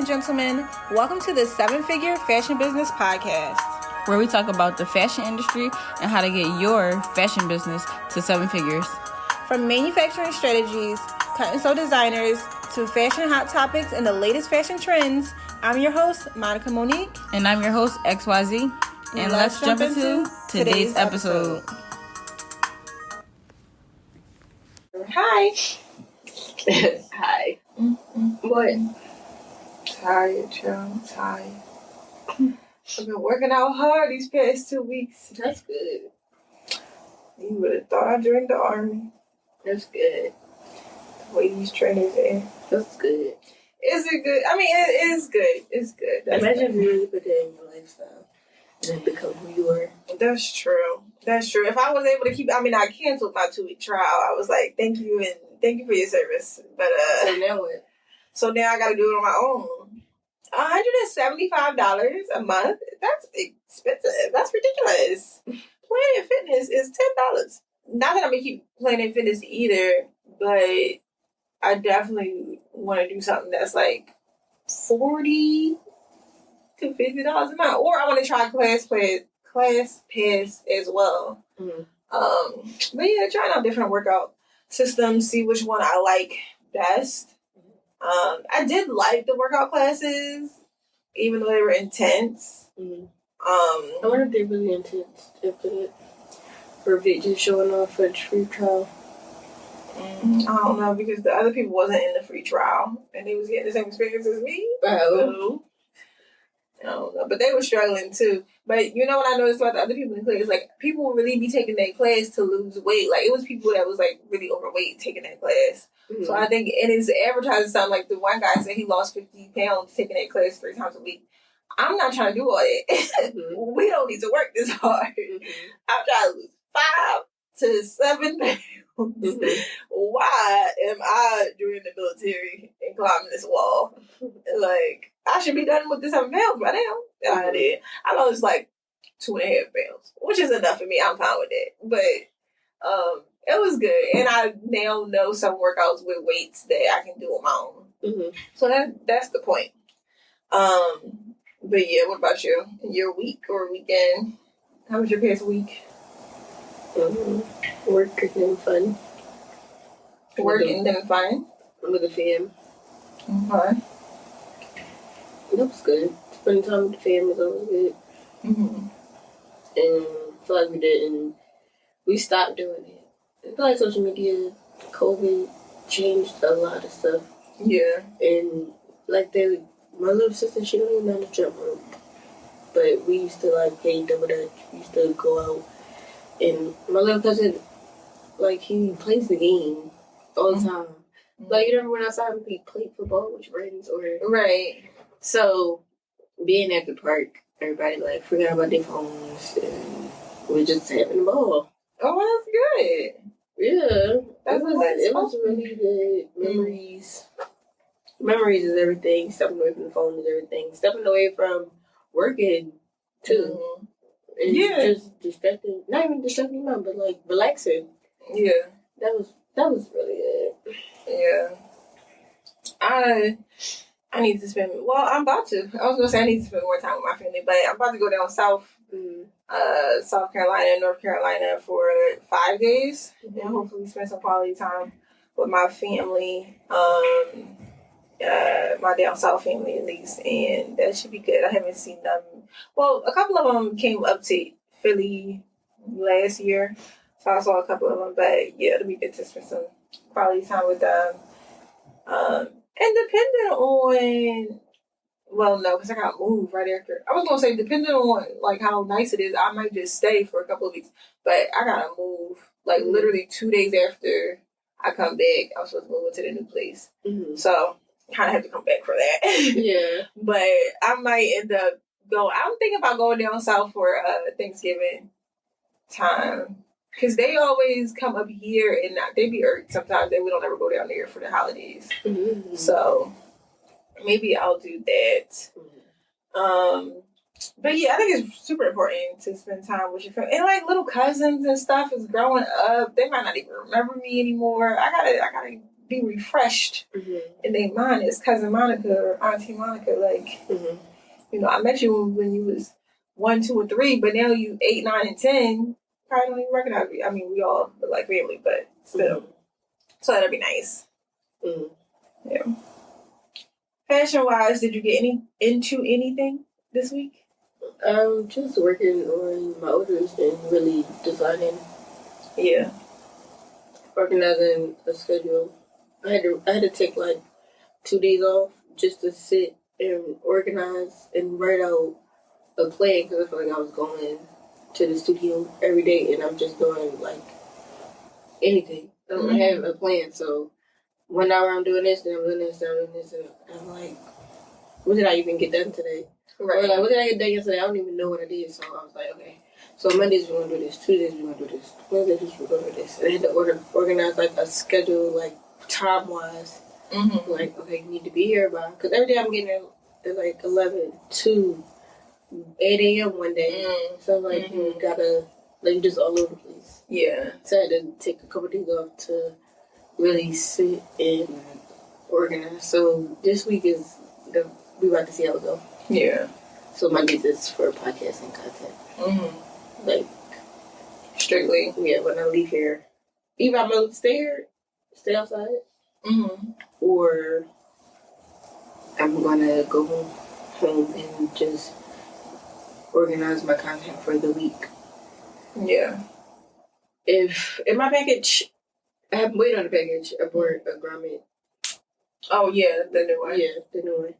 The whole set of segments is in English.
and gentlemen. Welcome to the 7-Figure Fashion Business Podcast, where we talk about the fashion industry and how to get your fashion business to 7 figures. From manufacturing strategies, cut and sew designers, to fashion hot topics and the latest fashion trends, I'm your host, Monica Monique. And I'm your host, XYZeee. And let's jump into today's episode. Hi. Hi. What? Tired, child. Tired. I've been working out hard these past 2 weeks. That's good. You would have thought I joined the army. That's good. The way these trainers are. That's good. Is it good? I mean, it is good. It's good. Imagine if you really put that in your lifestyle and then become who you are. That's true. If I was able to keep, I canceled my 2-week trial. I was like, thank you for your service. But so now what? So now I got to do it on my own. $175 a month. That's expensive. That's ridiculous. Planet Fitness is $10. Not that I'm gonna keep Planet Fitness either, but I definitely want to do something that's like $40 to $50 a month, or I want to try Class Pass as well. Mm-hmm. But yeah, trying out different workout systems, see which one I like best. I did like the workout classes, even though they were intense. Mm-hmm. I wonder if they're really intense after that, or if they just showing off for the free trial. I don't know, because the other people wasn't in the free trial and they was getting the same experience as me. Oh. I don't know, but they were struggling too. But you know what I noticed about the other people in the class? Like, people would really be taking that class to lose weight. Like, it was people that was like really overweight taking that class. Mm-hmm. So I think in his advertising something, like the one guy said he lost 50 pounds taking that class 3 times a week. I'm not trying to do all that. Mm-hmm. We don't need to work this hard. Mm-hmm. I'm trying to lose 5 to 7 pounds. Mm-hmm. Why am I doing the military and climbing this wall? Like, I should be done with the 7 pounds by now. I did. I lost like 2.5 pounds, which is enough for me. I'm fine with that. But it was good, and I now know some workouts with weights that I can do on my own. Mm-hmm. So that's the point. But yeah, what about you? Your week or weekend? How was your past week? Work and fun. Work and then fun? With the fam. Okay. That was good. Spending time with the fam was always good. Mm-hmm. And I feel like we stopped doing it. I feel like social media, COVID changed a lot of stuff. Yeah. And like my little sister, she don't even know how to jump rope. But we used to like play double dutch. We used to go out. And my little cousin, like, he plays the game all the time. Mm-hmm. Like, you never went outside and played football with your friends or... Right. So, being at the park, everybody, like, forgot about their phones and we're just having a ball. Oh, that's good. Yeah. It was really good. Memories. Memories is everything. Stepping away from the phone is everything. Stepping away from working, too. Mm-hmm. And just distracting, not even distracting mom, but like relaxing. Yeah. That was really good. Yeah. I need to spend, I'm about to. I was going to say I need to spend more time with my family, but I'm about to go down south, South Carolina, North Carolina for 5 days. Mm-hmm. And hopefully spend some quality time with my family, my down south family at least, and that should be good. I haven't seen them. Well, a couple of them came up to Philly last year, so I saw a couple of them. But yeah, it'll be good to spend some quality time with them. And depending on, no, because I got moved right after. I was gonna say depending on like how nice it is, I might just stay for a couple of weeks. But I gotta move like literally 2 days after I come back. I was supposed to move into the new place, so kind of have to come back for that. Yeah. But I might end up going. I'm thinking about going down south for Thanksgiving time. Because they always come up here and they be irked sometimes that we don't ever go down there for the holidays. Mm-hmm. So maybe I'll do that. Mm-hmm. But yeah, I think it's super important to spend time with your family. And like little cousins and stuff is growing up. They might not even remember me anymore. I gotta be refreshed in their mind as cousin Monica or auntie Monica. Like, you know, I met you when you was 1, 2, and 3, but now you 8, 9, and 10. Probably don't even recognize me. I mean, we all look like family, but still. So that'd be nice. Yeah. Fashion wise, did you get into anything this week? Just working on my orders and really designing. Yeah. Organizing a schedule. I had to take like 2 days off just to sit and organize and write out a plan because I felt like I was going to the studio every day and I'm just doing like anything. I don't have a plan. So 1 hour I'm doing this, then I'm doing this, then I'm doing this, and I'm like, what did I even get done today? Right. Or like, what did I get done yesterday? I don't even know what I did. So I was like, okay. So Mondays we're gonna do this, Tuesdays we're gonna do this, Wednesdays we're gonna do this. And I had to organize like a schedule, like time wise. Like, okay, you need to be here by, because every day I'm getting there at like 11 to 8 a.m. one day. So like you gotta like just all over the place. Yeah. So I had to take a couple of days off to really sit and organize. So this week is we about to see how it go. Yeah. So Mondays is for podcasting content. Like strictly. Yeah, when I leave here. Either I'm gonna stay here, stay outside. Or I'm gonna go home and just organize my content for the week. Yeah. If in my package, I haven't waited on the package. I bought a grommet. Oh yeah, the new one. Yeah, the new one.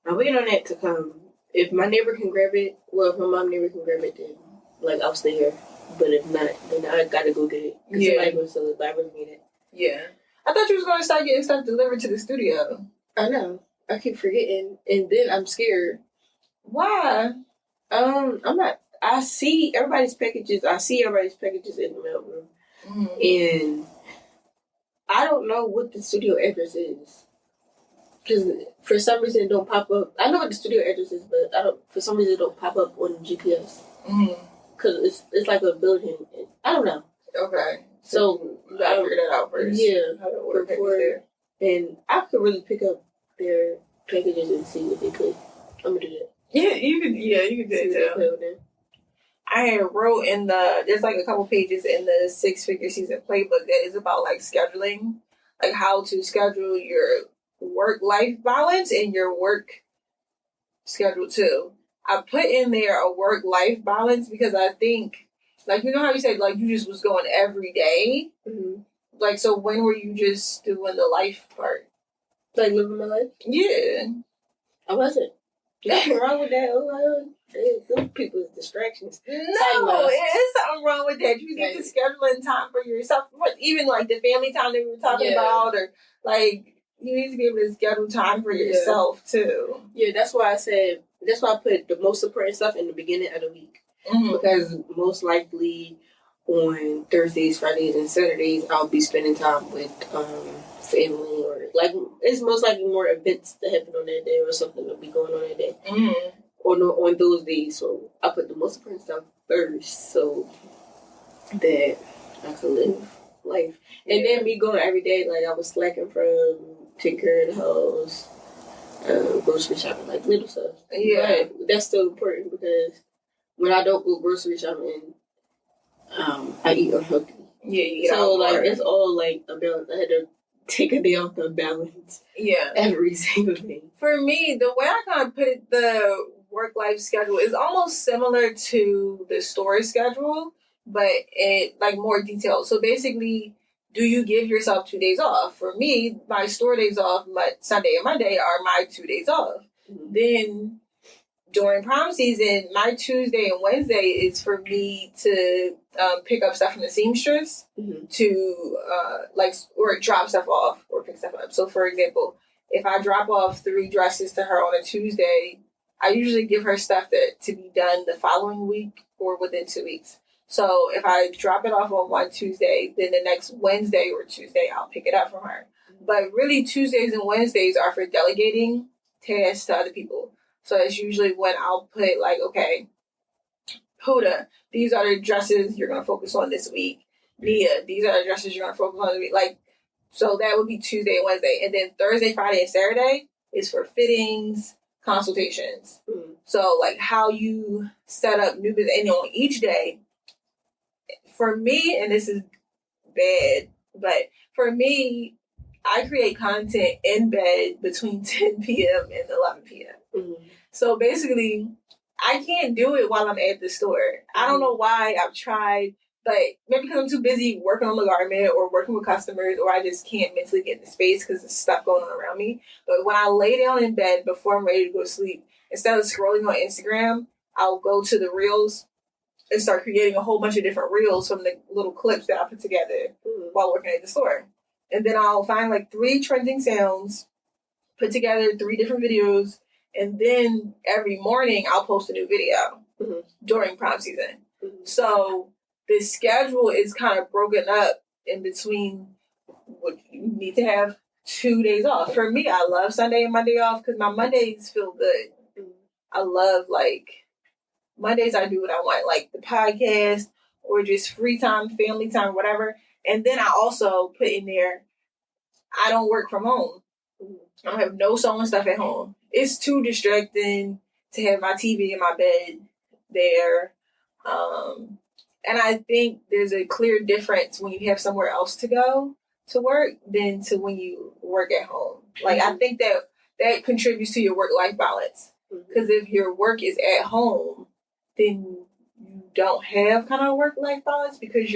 I'm waiting on that to come. If my neighbor can grab it, well, if my mom neighbor can grab it, then like I'll stay here. But if not, then I gotta go get it. Cause somebody gonna sell it, but I really need it. Yeah. I thought you was gonna start getting stuff delivered to the studio. I know. I keep forgetting, and then I'm scared. Why? I'm not. I see everybody's packages. I see everybody's packages in the mailroom, and I don't know what the studio address is. Because for some reason it don't pop up. I know what the studio address is, but I don't. For some reason it don't pop up on GPS. Because it's like a building. I don't know. Okay. So you gotta figure that out first. Yeah. How to order before, and I could really pick up their packages and see what they put. I'm gonna do that. Yeah, you can. Yeah, you can do it too. I had wrote in there's like a couple pages in the 6-Figure Season playbook that is about like scheduling, like how to schedule your work-life balance and your work schedule too. I put in there a work-life balance because I think, like, you know how you said, like, you just was going every day? Like, so when were you just doing the life part? Like, living my life? Yeah. I wasn't. Nothing wrong with that. Oh, those people's distractions. No, it is something wrong with that. You need to scheduling time for yourself. Even, like, the family time that we were talking about, or, like, you need to be able to schedule time for yourself, too. Yeah, that's why I put the most important stuff in the beginning of the week. Because most likely on Thursdays, Fridays, and Saturdays, I'll be spending time with family, or like it's most likely more events that happen on that day or something that'll be going on that day. Or no, on those days. So I put the most important stuff first so that I could live life. And then me going every day, like I was slacking from taking care of the house, grocery shopping, like little stuff. Yeah. But that's still important because when I don't go grocery shopping, I eat unhealthy. Yeah, you eat so like it's all like a balance. I had to take a day off to balance. Yeah, every single day. For me, the way I kind of put it, the work-life schedule is almost similar to the store schedule, but it like more detailed. So basically, do you give yourself 2 days off? For me, my store days off, my Sunday and Monday are my 2 days off. Then during prom season, my Tuesday and Wednesday is for me to pick up stuff from the seamstress to or drop stuff off or pick stuff up. So, for example, if I drop off 3 dresses to her on a Tuesday, I usually give her stuff to be done the following week or within 2 weeks. So if I drop it off on one Tuesday, then the next Wednesday or Tuesday, I'll pick it up from her. But really, Tuesdays and Wednesdays are for delegating tasks to other people. So it's usually when I'll put, like, okay, Huda, these are the dresses you're going to focus on this week. Nia, these are the dresses you're going to focus on this week. Like, So that would be Tuesday and Wednesday. And then Thursday, Friday, and Saturday is for fittings, consultations. So, like, how you set up new business. And on each day, for me, and this is bad, but for me, I create content in bed between 10 p.m. and 11 p.m. So basically, I can't do it while I'm at the store. I don't know why. I've tried, but maybe because I'm too busy working on the garment or working with customers, or I just can't mentally get in the space because there's stuff going on around me. But when I lay down in bed before I'm ready to go to sleep, instead of scrolling on Instagram, I'll go to the reels and start creating a whole bunch of different reels from the little clips that I put together while working at the store. And then I'll find like 3 trending sounds, put together 3 different videos, and then every morning I'll post a new video during prom season. So the schedule is kind of broken up in between what you need to have 2 days off. For me, I love Sunday and Monday off because my Mondays feel good. I love, like, Mondays I do what I want, like the podcast or just free time, family time, whatever. And then I also put in there, I don't work from home. I don't have no sewing stuff at home. It's too distracting to have my TV in my bed there. And I think there's a clear difference when you have somewhere else to go to work than to when you work at home. Like, I think that contributes to your work-life balance. Because if your work is at home, then you don't have kind of work-life balance because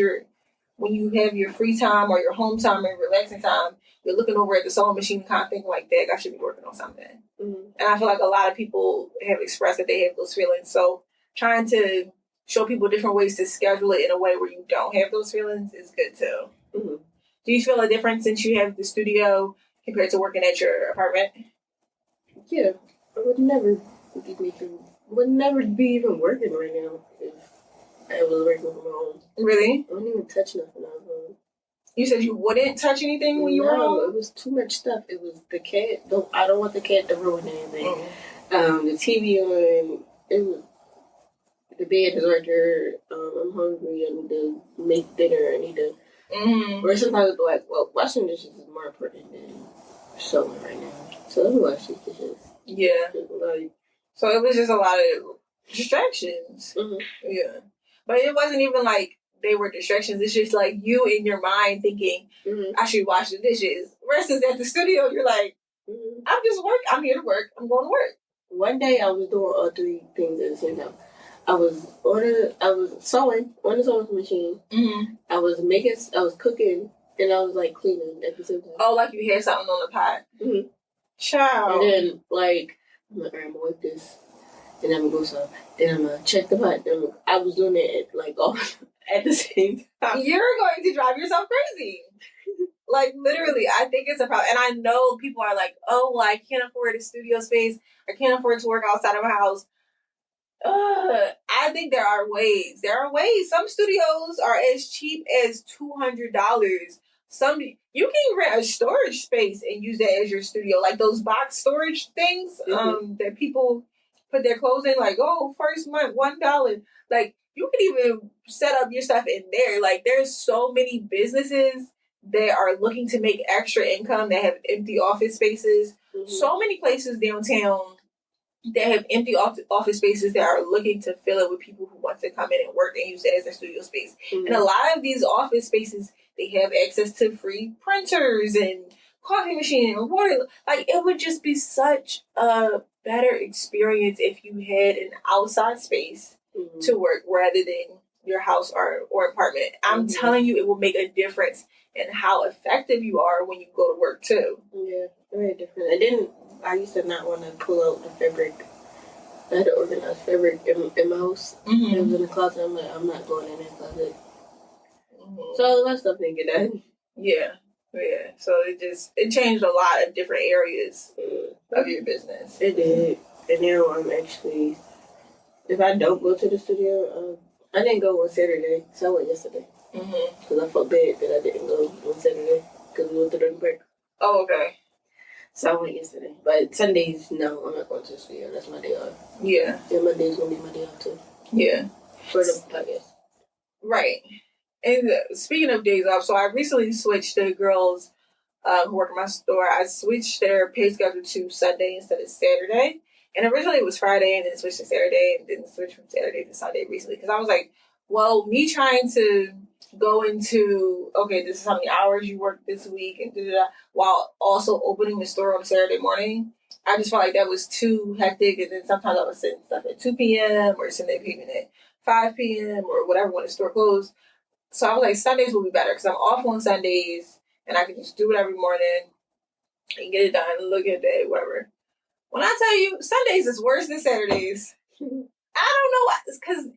when you have your free time or your home time or relaxing time, you're looking over at the sewing machine kind of thinking like, dang, I should be working on something. And I feel like a lot of people have expressed that they have those feelings. So trying to show people different ways to schedule it in a way where you don't have those feelings is good too. Do you feel a difference since you have the studio compared to working at your apartment? Yeah, I would never be even working right now if I was working from home. Really? I wouldn't even touch nothing at home. You said you wouldn't touch anything when you were home? No, it was too much stuff. It was the cat. I don't want the cat to ruin anything. The TV on. It was the bed is right there. I'm hungry. I need to make dinner. I need to. Or sometimes it's like, well, washing dishes is more important than sewing right now. So let me wash these dishes. Yeah. So it was just a lot of distractions. Yeah. But it wasn't even like they were distractions. It's just like you in your mind thinking, I should wash the dishes. Versus at the studio, you're like, I'm here to work. I'm going to work. One day I was doing all 3 things at the same time. I was sewing on the sewing machine. I was cooking, and I was like cleaning at the same time. Oh, like you had something on the pot. Child. And then like I'm gonna wipe this, and I'm gonna go sew. Then I'm gonna check the pot. I was doing it all at the same time. You're going to drive yourself crazy. Like, literally, I think it's a problem. And I know people are like, oh, well, I can't afford a studio space. I can't afford to work outside of my house. I think there are ways. Some studios are as cheap as $200. You can rent a storage space and use that as your studio, like those box storage things that people put their clothes in. Like, first month $1. Like, you can even set up your stuff in there. Like, there's so many businesses that are looking to make extra income that have empty office spaces. So many places downtown that have empty office spaces that are looking to fill it with people who want to come in and work and use it as their studio space. And a lot of these office spaces, they have access to free printers and coffee machine and water. Like, it would just be such a better experience if you had an outside space to work rather than your house or apartment. I'm telling you, it will make a difference in how effective you are when you go to work too. Yeah, very different. And then I used to not want to pull out the fabric. I had to organize fabric in my house. It was in the closet. I'm like, I'm not going in that closet. So all that stuff didn't get done. Yeah. So it changed a lot of different areas of your business. It did. And now I'm actually, if I don't go to the studio, I didn't go on Saturday, so I went yesterday. Because I felt bad that I didn't go on Saturday because we went to the break. Oh, okay. So I went yesterday. But Sundays, no, I'm not going to the studio. That's my day off. Yeah. And Monday's going to be my day off too. Yeah. For the podcast. Right. And speaking of days off, so I recently switched the girls' who work in my store, I switched their pay schedule to Sunday instead of Saturday. And originally it was Friday, and then it switched to Saturday, and then switched from Saturday to Sunday recently. Because I was like, well, me trying to go into, okay, this is how many hours you work this week, and da-da-da, while also opening the store on Saturday morning, I just felt like that was too hectic. And then sometimes I was sending stuff at 2 p.m. or sending payment at 5 p.m. or whatever when the store closed. So I was like, Sundays will be better because I'm off on Sundays and I can just do it every morning and get it done, look at that, whatever. When I tell you, Sundays is worse than Saturdays. I don't know why.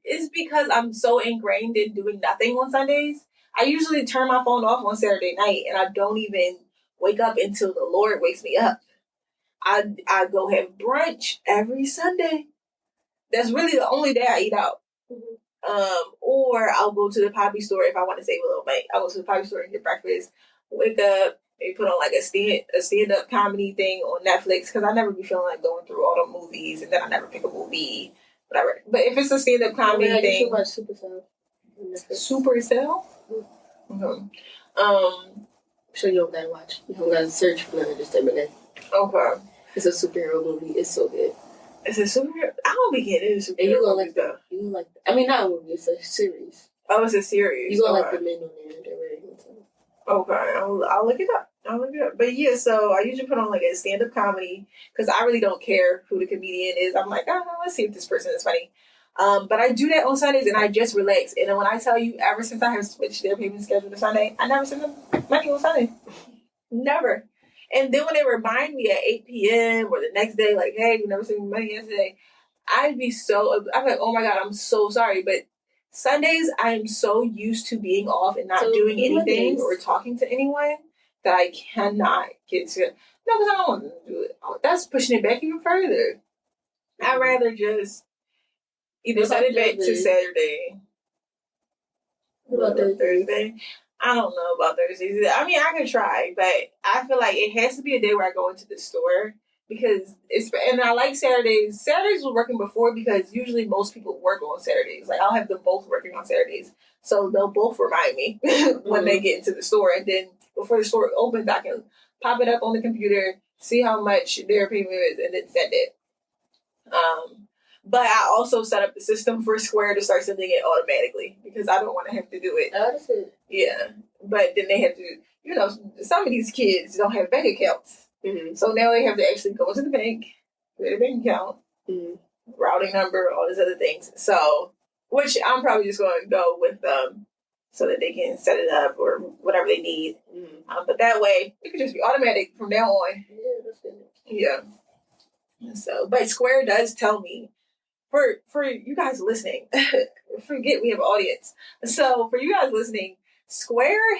It's because I'm so ingrained in doing nothing on Sundays. I usually turn my phone off on Saturday night and I don't even wake up until the Lord wakes me up. I go have brunch every Sunday. That's really the only day I eat out. Or I'll go to the poppy store if I want to save a little money. I'll go to the poppy store and get breakfast, wake up, maybe put on like a stand-up comedy thing on Netflix because I never be feeling like going through all the movies and then I never pick a movie, whatever. But if it's a stand-up comedy thing, you should watch Supercell. Supercell? Mm-hmm. So you don't gotta watch. You don't gotta search for none of this every day. Okay. It's a superhero movie. It's so good. It's a superhero. I don't be getting into superhero. And you gonna like that? You gonna like? I mean, not a movie. It's a series. Oh, it's a series. You gonna like the men on there? They're very good. Okay, I'll look it up. But yeah, so I usually put on like a stand-up comedy because I really don't care who the comedian is. I'm like, let's see if this person is funny. But I do that on Sundays and I just relax. And when I tell you, ever since I have switched their payment schedule to Sunday, I never send them money on Sunday. Never. And then when they remind me at 8 p.m. or the next day, like, hey, you never sent me money yesterday, I'm like, oh my God, I'm so sorry. But Sundays, I am so used to being off and not doing anything or talking to anyone that I cannot get to. No, because I don't want to do it. That's pushing it back even further. I'd rather just either set it back to Saturday. What about Thursday? I don't know about Thursdays. I mean, I could try, but I feel like it has to be a day where I go into the store because and I like Saturdays. Saturdays was working before because usually most people work on Saturdays. Like I'll have them both working on Saturdays. So they'll both remind me when they get into the store. And then before the store opens, I can pop it up on the computer, see how much their payment is, and then send it. But I also set up the system for Square to start sending it automatically because I don't want to have to do it. That's it. Yeah. But then they have to, some of these kids don't have bank accounts. Mm-hmm. So now they have to actually go to the bank, create a bank account, routing number, all these other things. So, which I'm probably just going to go with them so that they can set it up or whatever they need. Mm-hmm. But that way, it could just be automatic from now on. Yeah, that's good. Yeah. So, but Square does tell me, for you guys listening, forget we have an audience. So for you guys listening, Square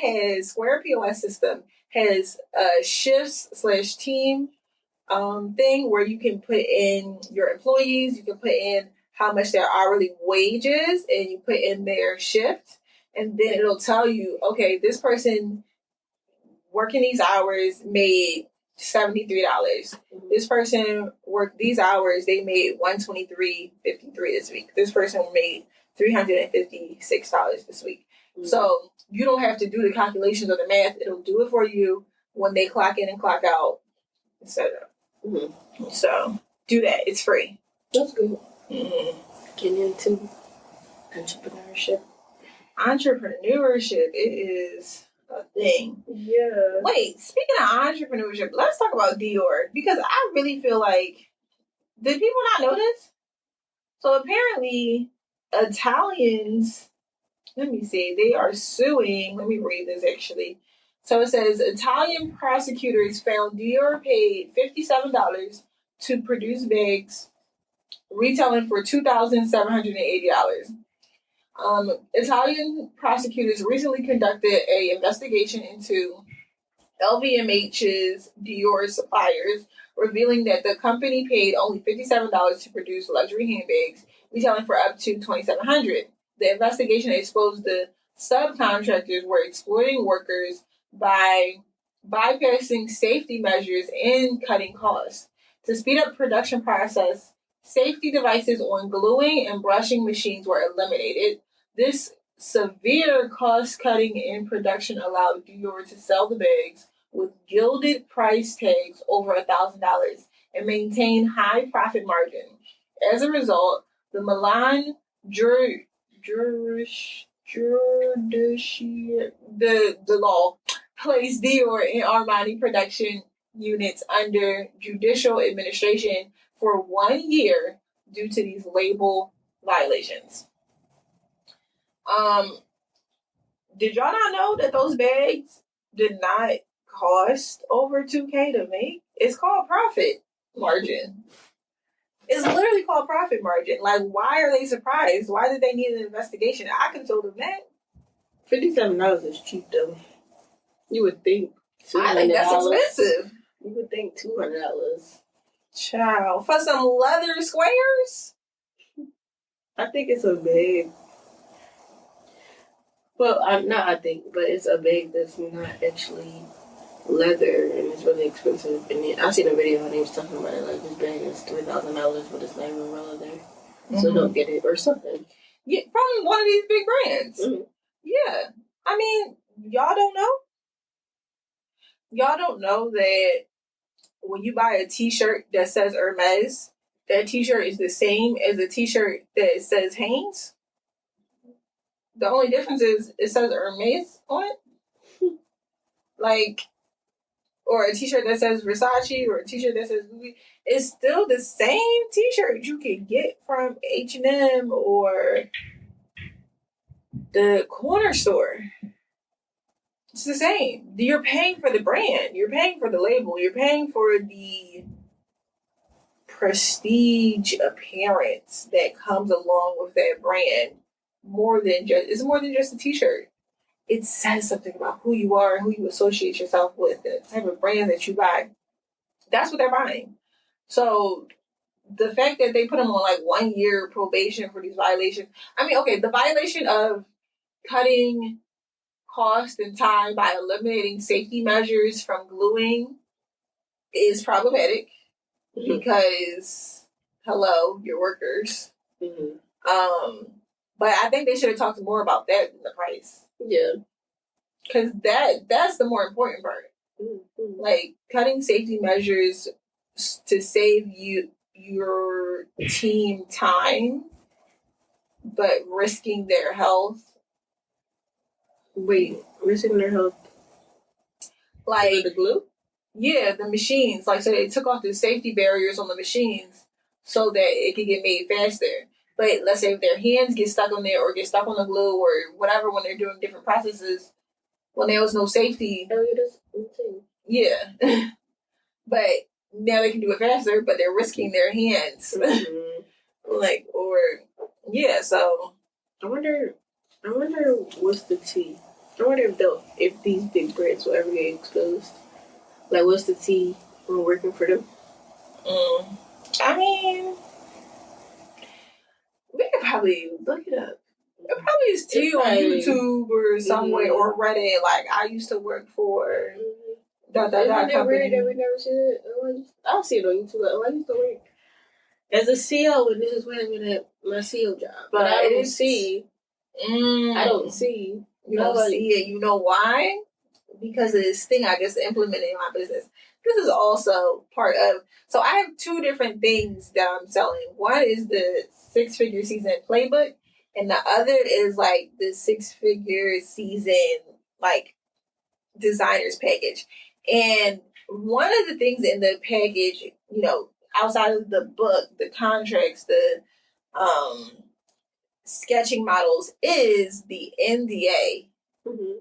POS system has a shifts/team thing where you can put in your employees, you can put in how much their hourly wage is, and you put in their shift, and then it'll tell you, okay, this person working these hours made $73. This person worked these hours, they made $123.53 this week. This person made $356 this week. So you don't have to do the calculations or the math. It'll do it for you when they clock in and clock out, etc. So do that. It's free. That's good. Getting into entrepreneurship. It is a thing. Yeah. Wait, speaking of entrepreneurship, let's talk about Dior because I really feel like, did people not know this? So apparently Italians, let me see, they are suing. Let me read this actually. So it says Italian prosecutors found Dior paid $57 to produce bags retailing for $2,780. Italian prosecutors recently conducted an investigation into LVMH's Dior suppliers, revealing that the company paid only $57 to produce luxury handbags, retailing for up to $2,700. The investigation exposed the subcontractors were exploiting workers by bypassing safety measures and cutting costs. To speed up production process, safety devices on gluing and brushing machines were eliminated. This severe cost-cutting in production allowed Dior to sell the bags with gilded price tags over $1,000 and maintain high profit margin. As a result, the Milan the law placed Dior and Armani production units under judicial administration for 1 year due to these label violations. Did y'all not know that those bags did not cost over $2,000 to make? It's called profit margin. It's literally called profit margin. Like, why are they surprised? Why did they need an investigation? I could have told them that. $57 is cheap, though. You would think $200. I think that's expensive. You would think $200. Child. For some leather squares? I think it's a bag. Well, but it's a bag that's not actually leather and it's really expensive. And I seen a video and he was talking about it like this bag is $3,000, but it's not even real leather. So don't get it or something. Yeah, from one of these big brands. Mm-hmm. Yeah. I mean, y'all don't know? Y'all don't know that when you buy a t-shirt that says Hermes, that t-shirt is the same as a t-shirt that says Hanes? The only difference is it says Hermes on it. Like, or a t-shirt that says Versace or a t-shirt that says Louis. It's still the same t-shirt you can get from H&M or the corner store. It's the same. You're paying for the brand. You're paying for the label. You're paying for the prestige appearance that comes along with that brand. It's more than just a t-shirt. It says something about who you are and who you associate yourself with, the type of brand that you buy. That's what they're buying. So the fact that they put them on like 1 year probation for these violations. I mean, okay, the violation of cutting cost and time by eliminating safety measures from gluing is problematic because, hello, you're workers. Mm-hmm. But I think they should have talked more about that than the price. Yeah. Because that's the more important part. Mm-hmm. Like, cutting safety measures to save your team time, but risking their health. Wait, risking their health? Like the glue? Yeah, the machines. Like, so they took off the safety barriers on the machines so that it could get made faster. But let's say if their hands get stuck on there or get stuck on the glue or whatever when they're doing different processes, when there was no safety. Oh, yeah, that's insane. Yeah. But now they can do it faster, but they're risking their hands. Mm-hmm. So. I wonder what's the tea? I wonder if these big brands will ever get exposed. Like, what's the tea when working for them? I mean, we could probably look it up. It probably is tea on YouTube or somewhere or Reddit. Like, I used to work for company. Weird that we never see it? I'll see it on YouTube. Like, I used to work as a CEO, and this is what happened at my CEO job. But I don't see. I don't see. You don't see it. You know why? Because of this thing I just implemented in my business. This is also part of. So I have 2 different things that I'm selling. One is the 6-figure season playbook, and the other is like the 6-figure season like designer's package. And one of the things in the package, you know, outside of the book, the contracts, the sketching models, is the NDA. Mm-hmm.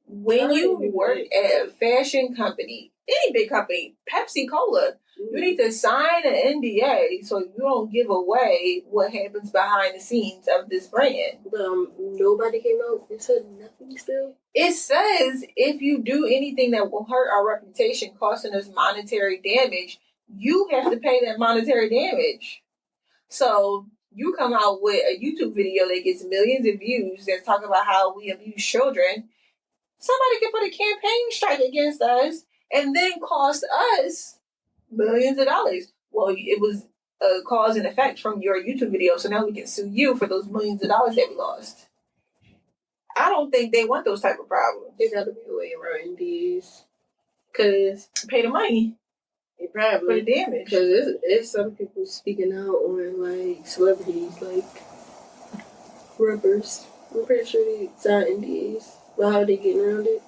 When you work at a fashion company, any big company, Pepsi Cola, you need to sign an NDA so you don't give away what happens behind the scenes of this brand. Nobody came out and said nothing still? It says if you do anything that will hurt our reputation, costing us monetary damage, you have to pay that monetary damage. So you come out with a YouTube video that gets millions of views that's talking about how we abuse children. Somebody can put a campaign strike against us and then cost us millions of dollars. Well, it was a cause and effect from your YouTube video, so now we can sue you for those millions of dollars that we lost. I don't think they want those type of problems. There's got to be a way around these. Because pay the money for probably the damage. because it's some people speaking out on like celebrities like rappers. I'm pretty sure they sign NDAs, but how they getting around it.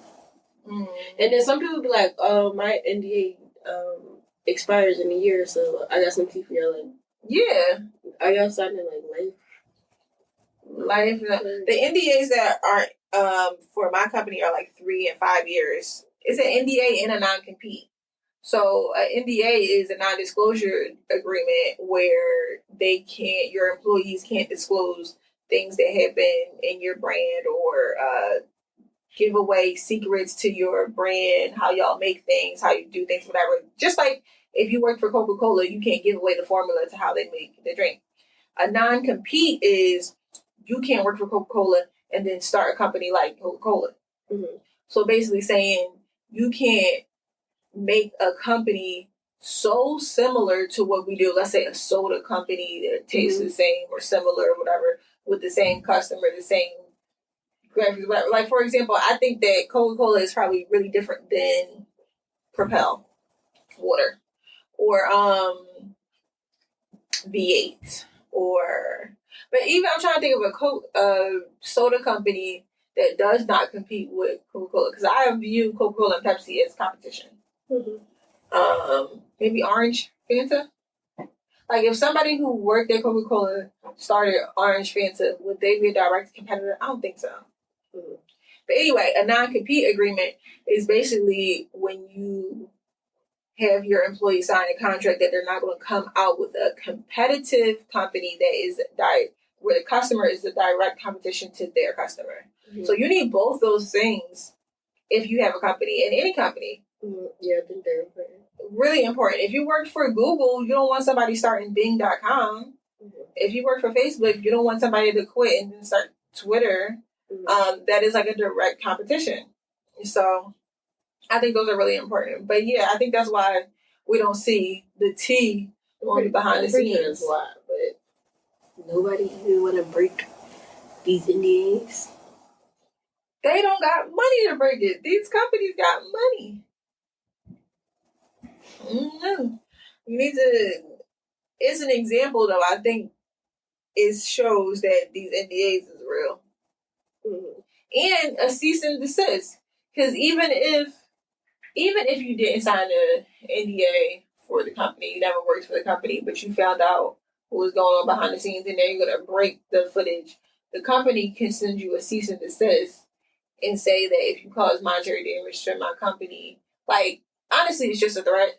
Mm. And then some people be like, "Oh, my NDA expires in a year, so I got some tea for y'all." Like, Yeah. are y'all signing like life? The NDAs that aren't for my company are like 3 and 5 years. It's an NDA and a non-compete. So an NDA is a non-disclosure agreement where your employees can't disclose things that have been in your brand or give away secrets to your brand, how y'all make things, how you do things, whatever. Just like if you work for Coca-Cola, you can't give away the formula to how they make the drink. A non-compete is you can't work for Coca-Cola and then start a company like Coca-Cola. Mm-hmm. So basically saying you can't make a company so similar to what we do. Let's say a soda company that tastes the same or similar or whatever, with the same customer, the same graphics, whatever. Like, for example, I think that Coca-Cola is probably really different than Propel water or V8 but even I'm trying to think of a soda company that does not compete with Coca-Cola, because I view Coca-Cola and Pepsi as competition. Maybe Orange Fanta. Like, if somebody who worked at Coca-Cola started Orange Fanta, would they be a direct competitor? I don't think so. But anyway, a non-compete agreement is basically when you have your employees sign a contract that they're not going to come out with a competitive company that is where the customer is the direct competition to their customer. So you need both those things if you have a company, in any company. Yeah, I think they're important. Really important. If you work for Google, you don't want somebody starting Bing.com. If you work for Facebook, you don't want somebody to quit and then start Twitter. That is like a direct competition. So I think those are really important. But yeah, I think that's why we don't see the tea on behind the scenes. That's why, but nobody even want to break these NDAs. They don't got money to break it. These companies got money. You need to. It's an example, though. I think it shows that these NDAs is real, and a cease and desist. Because even if you didn't sign an NDA for the company, you never worked for the company, but you found out what was going on behind the scenes, and then you're gonna break the footage. The company can send you a cease and desist and say that if you cause monetary damage to my company, like, honestly, it's just a threat.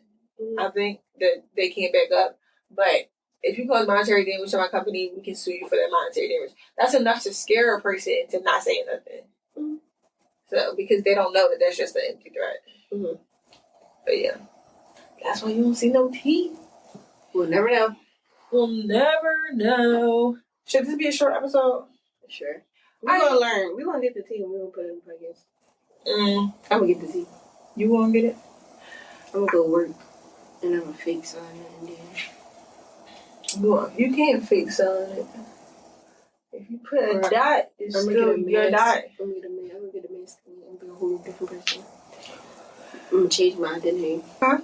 I think that they can't back up. But if you cause monetary damage to my company, we can sue you for that monetary damage. That's enough to scare a person into not saying nothing. So, because they don't know that that's just an empty threat. But yeah, that's why you don't see no tea. We'll never know. We'll never know. Should this be a short episode? Sure. We're going to learn. We're going to get the tea and we're going to put it in the podcast. I'm going to get the tea. You going to get it? I'm going to go work and I'm going to fake sign it and then... You can't fake sign it. If you put a dot, it's still your dot. I'm going to get a mask and I'm going to be a whole different person. I'm going to change my identity. Huh?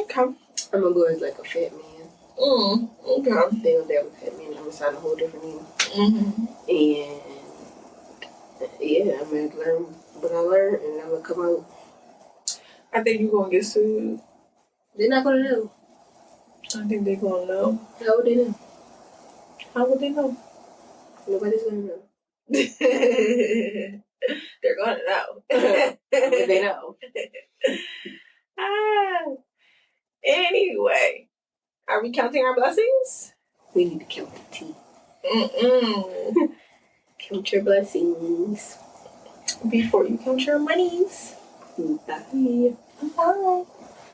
Okay. I'm going to go as like a fat man. Okay. They don't have a fat man. I'm going to sign a whole different name. And yeah, I'm going to learn what I learned and I'm going to come out. I think you're going to get sued. They're not going to know. I think they're going to know. How would they know? How would they know? Nobody's going to know. They're going to know. How would they know? Anyway, are we counting our blessings? We need to count the tea. Count your blessings. Before you count your monies. Bye. Bye.